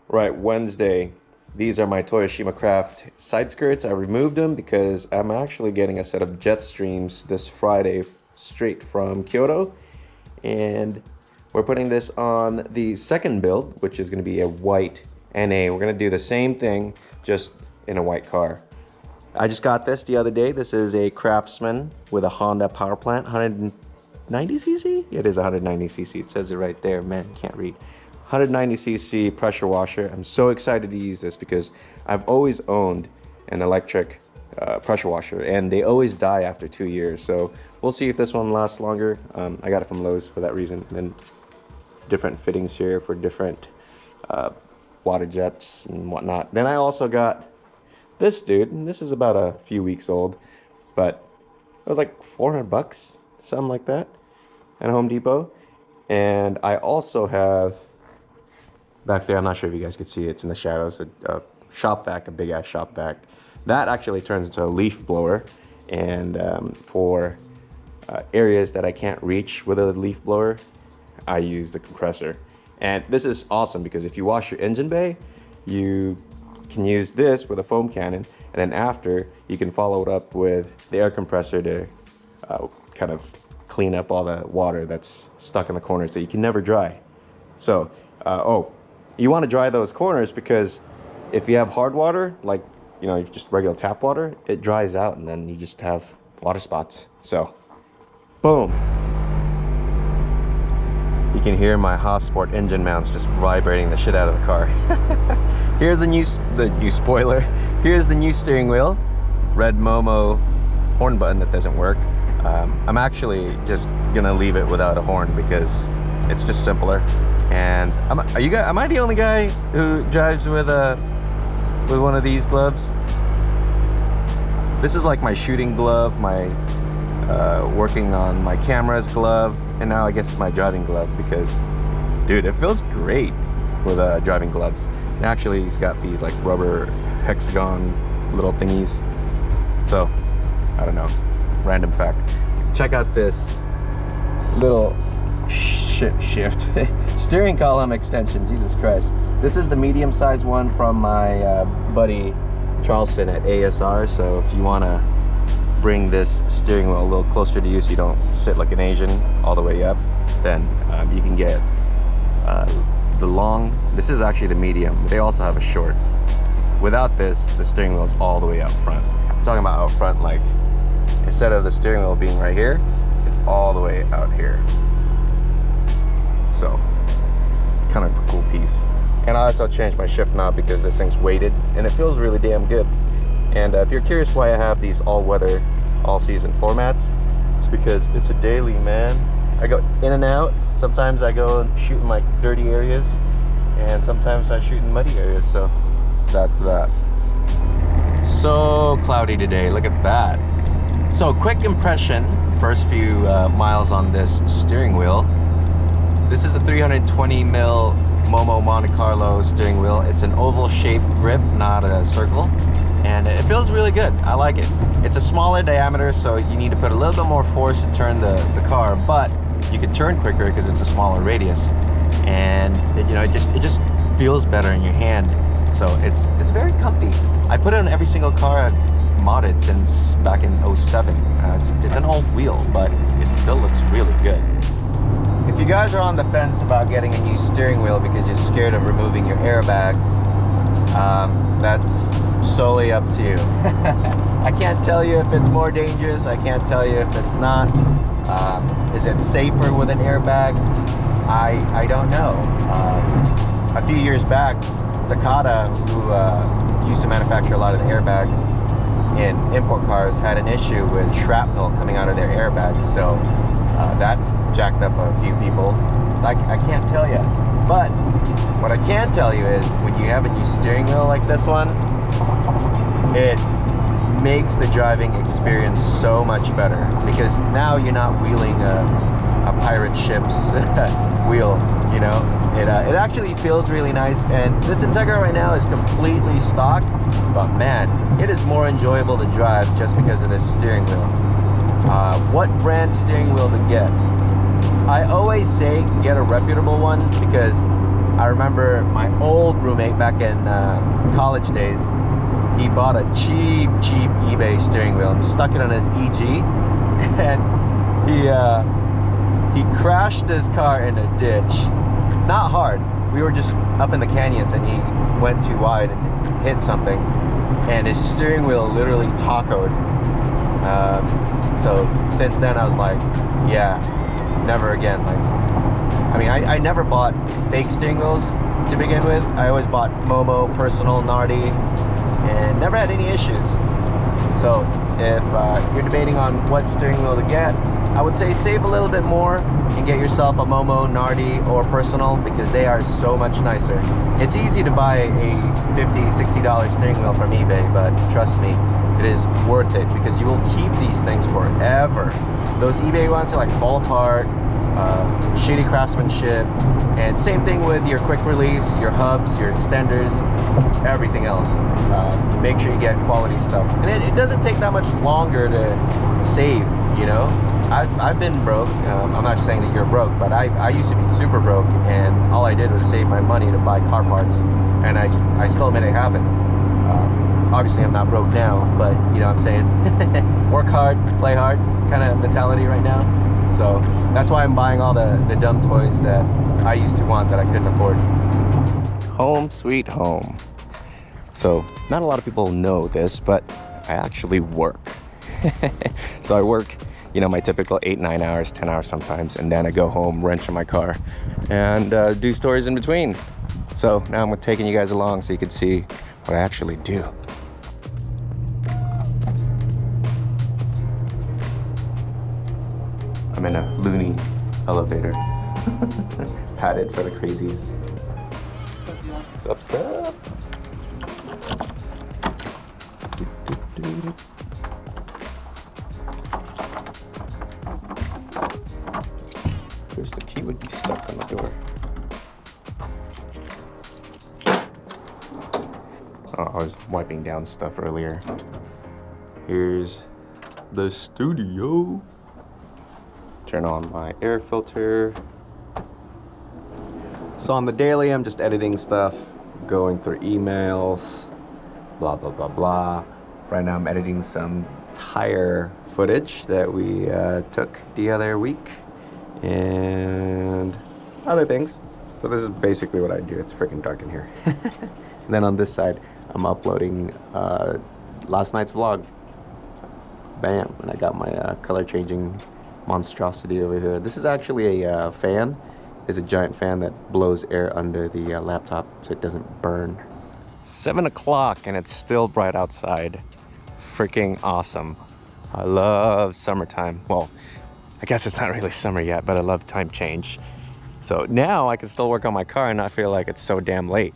Right, Wednesday. These are my Toyoshima Craft side skirts. I removed them because I'm actually getting a set of jet streams this Friday straight from Kyoto. And we're putting this on the second build, which is going to be a white NA. We're going to do the same thing, just in a white car. I just got this the other day. This is a Craftsman with a Honda power plant, 190cc? Yeah, it is 190cc. It says it right there. Man, can't read. 190cc pressure washer. I'm so excited to use this because I've always owned an electric pressure washer and they always die after 2 years. So we'll see if this one lasts longer. I got it from Lowe's for that reason. And then different fittings here for different water jets and whatnot. Then I also got this dude, and this is about a few weeks old, but it was like 400 bucks, something like that, at Home Depot. And I also have back there, I'm not sure if you guys could see it, it's in the shadows, a shop vac, a big ass shop vac. That actually turns into a leaf blower, and for areas that I can't reach with a leaf blower, I use the compressor. And this is awesome because if you wash your engine bay, you can use this with a foam cannon, and then after you can follow it up with the air compressor to kind of clean up all the water that's stuck in the corners that you can never dry. So, you want to dry those corners because if you have hard water, like, you know, just regular tap water, it dries out and then you just have water spots. So, boom. You can hear my Haas Sport engine mounts just vibrating the shit out of the car. Here's the new spoiler. Here's the new steering wheel. Red Momo horn button that doesn't work. I'm actually just gonna leave it without a horn because it's just simpler. And am I the only guy who drives with one of these gloves? This is like my shooting glove, my working on my camera's glove, and now I guess it's my driving glove because, dude, it feels great with driving gloves. And actually, he's got these like rubber hexagon little thingies. So, I don't know, random fact. Check out this little shift steering column extension. Jesus Christ. This is the medium size one from my buddy Charleston at ASR. So if you want to bring this steering wheel a little closer to you so you don't sit like an Asian all the way up, then you can get the long. This is actually the medium. They also have a short. Without this, the steering wheel is all the way out front. I'm talking about out front, like instead of the steering wheel being right here, it's all the way out here. So, kind of a cool piece. And I also changed my shift knob because this thing's weighted and it feels really damn good. And if you're curious why I have these all-weather, all-season floor mats, it's because it's a daily, man. I go in and out. Sometimes I go and shoot in like dirty areas, and sometimes I shoot in muddy areas. So that's that. So cloudy today. Look at that. So quick impression. First few miles on this steering wheel. This is a 320 mil Momo Montecarlo steering wheel. It's an oval shaped grip, not a circle. And it feels really good. I like it. It's a smaller diameter, so you need to put a little bit more force to turn the car, but you can turn quicker because it's a smaller radius. And it just feels better in your hand. So it's very comfy. I put it on every single car I've modded since back in 07. It's an old wheel, but it still looks really good. If you guys are on the fence about getting a new steering wheel because you're scared of removing your airbags, that's solely up to you. I can't tell you if it's more dangerous. I can't tell you if it's not. Is it safer with an airbag? I don't know. A few years back, Takata, who used to manufacture a lot of the airbags in import cars, had an issue with shrapnel coming out of their airbags. So that jacked up a few people. I can't tell you. But what I can tell you is when you have a new steering wheel like this one, it makes the driving experience so much better because now you're not wheeling a pirate ship's wheel, you know. It actually feels really nice, and this Integra right now is completely stock, but man, it is more enjoyable to drive just because of this steering wheel. What brand steering wheel to get? I always say get a reputable one because I remember my old roommate back in college days, he bought a cheap eBay steering wheel and stuck it on his EG, and he crashed his car in a ditch. Not hard. We were just up in the canyons and he went too wide and hit something, and his steering wheel literally tacoed. So since then I was like, yeah, never again. Like, I mean, I never bought fake steering wheels to begin with. I always bought Momo, Personal, Nardi, and never had any issues. So if you're debating on what steering wheel to get, I would say save a little bit more and get yourself a Momo, Nardi, or Personal, because they are so much nicer. It's easy to buy a $50, $60 steering wheel from eBay, but trust me, it is worth it because you will keep these things forever. Those eBay ones are like fall apart, shitty craftsmanship, and same thing with your quick release, your hubs, your extenders, everything else. Make sure you get quality stuff. And it doesn't take that much longer to save, you know? I've been broke. I'm not saying that you're broke, but I used to be super broke, and all I did was save my money to buy car parts, and I still made it happen. Obviously I'm not broke now, but you know what I'm saying? Work hard, play hard kind of mentality right now. So that's why I'm buying all the dumb toys that I used to want that I couldn't afford. Home sweet home. So not a lot of people know this, but I actually work. So I work, you know, my typical 8-9 hours, 10 hours sometimes, and then I go home, wrench in my car, and do stories in between. So now I'm taking you guys along so you can see what I actually do. I'm in a loony elevator, padded for the crazies. What's up? Here's the key, would be stuck on the door. Oh, I was wiping down stuff earlier. Here's the studio. Turn on my air filter. So on the daily, I'm just editing stuff, going through emails, blah, blah, blah, blah. Right now I'm editing some tire footage that we took the other week and other things. So this is basically what I do. It's freaking dark in here. And then on this side, I'm uploading last night's vlog. Bam, and I got my color changing monstrosity over here. This is actually a fan. It's a giant fan that blows air under the laptop so it doesn't burn. 7 o'clock and it's still bright outside. Freaking awesome. I love summertime. Well, I guess it's not really summer yet, but I love time change. So now I can still work on my car and not feel like it's so damn late,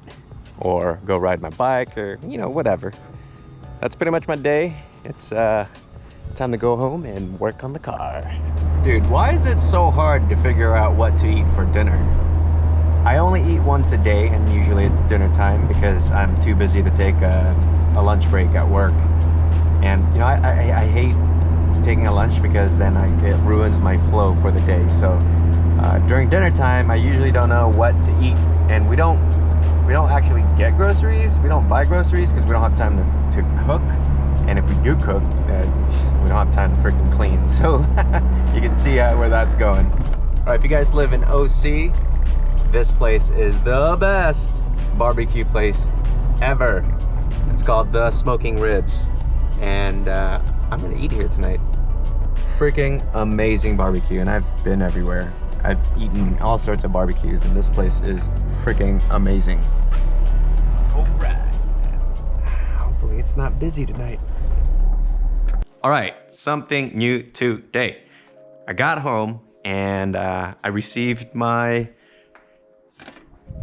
or go ride my bike, or you know, whatever. That's pretty much my day. It's time to go home and work on the car. Dude, why is it so hard to figure out what to eat for dinner? I only eat once a day, and usually it's dinner time because I'm too busy to take a lunch break at work. And you know, I hate taking a lunch because then it ruins my flow for the day. So during dinner time, I usually don't know what to eat, and we don't actually get groceries. We don't buy groceries because we don't have time to cook. And if we do cook, we don't have time to freaking clean. So you can see where that's going. All right, if you guys live in OC, this place is the best barbecue place ever. It's called The Smoking Ribs. And I'm gonna eat here tonight. Freaking amazing barbecue, and I've been everywhere. I've eaten all sorts of barbecues, and this place is freaking amazing. All right. Hopefully it's not busy tonight. All right, something new today. I got home and I received my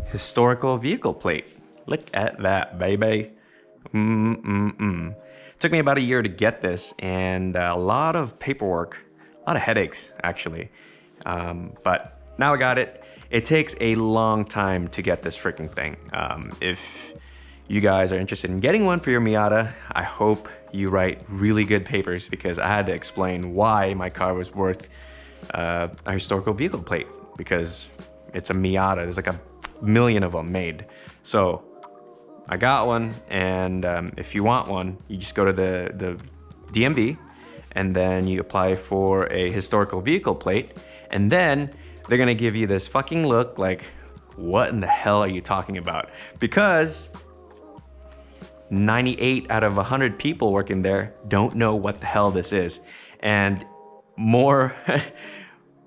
historical vehicle plate. Look at that, baby. It took me about a year to get this, and a lot of paperwork, a lot of headaches actually. But now I got it. It takes a long time to get this freaking thing. If you guys are interested in getting one for your Miata, I hope you write really good papers, because I had to explain why my car was worth a historical vehicle plate, because it's a Miata. There's like a million of them made. So I got one, and if you want one, you just go to the DMV, and then you apply for a historical vehicle plate, and then they're gonna give you this fucking look like, what in the hell are you talking about? Because 98 out of 100 people working there don't know what the hell this is. And more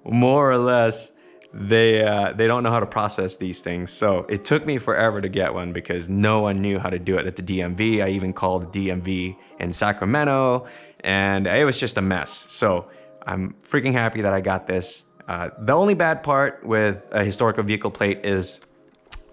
or less, they don't know how to process these things. So it took me forever to get one because no one knew how to do it at the DMV. I even called the DMV in Sacramento, and it was just a mess. So I'm freaking happy that I got this. The only bad part with a historical vehicle plate is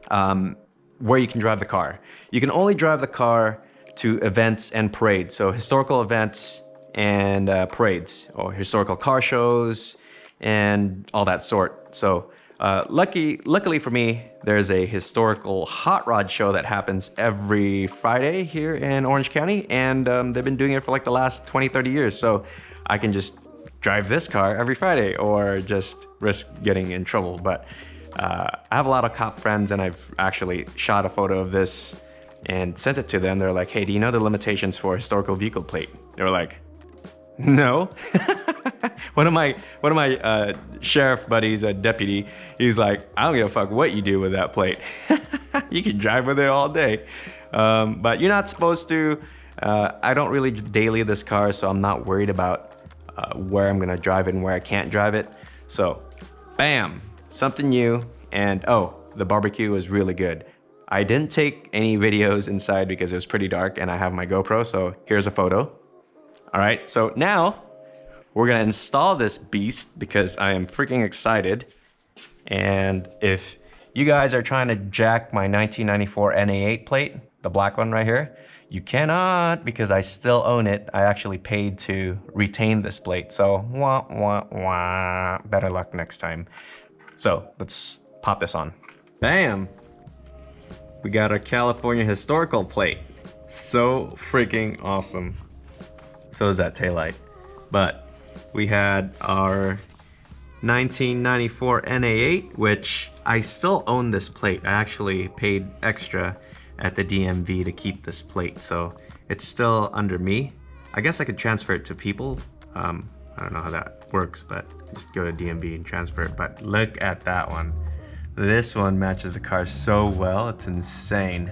where you can drive the car. You can only drive the car to events and parades. So historical events and parades, or historical car shows and all that sort. So luckily for me, there's a historical hot rod show that happens every Friday here in Orange County, and they've been doing it for like the last 20-30 years. So I can just drive this car every Friday or just risk getting in trouble. But I have a lot of cop friends, and I've actually shot a photo of this and sent it to them. They're like, hey, do you know the limitations for a historical vehicle plate? They were like, no. one of my sheriff buddies, a deputy, he's like, I don't give a fuck what you do with that plate. You can drive with it all day. But you're not supposed to. I don't really daily this car, so I'm not worried about where I'm gonna drive it and where I can't drive it. So, bam, something new. And oh, the barbecue was really good. I didn't take any videos inside because it was pretty dark, and I have my GoPro, so here's a photo. All right, so now we're gonna install this beast because I am freaking excited. And if you guys are trying to jack my 1994 NA8 plate, the black one right here, you cannot, because I still own it. I actually paid to retain this plate, so wah, wah, wah. Better luck next time. So let's pop this on. Bam! We got our California historical plate. So freaking awesome. So is that taillight. But we had our 1994 NA8, which I still own this plate. I actually paid extra at the DMV to keep this plate, so it's still under me. I guess I could transfer it to people. I don't know how that works, but just go to DMV and transfer it. But look at that one. This one matches the car so well, it's insane.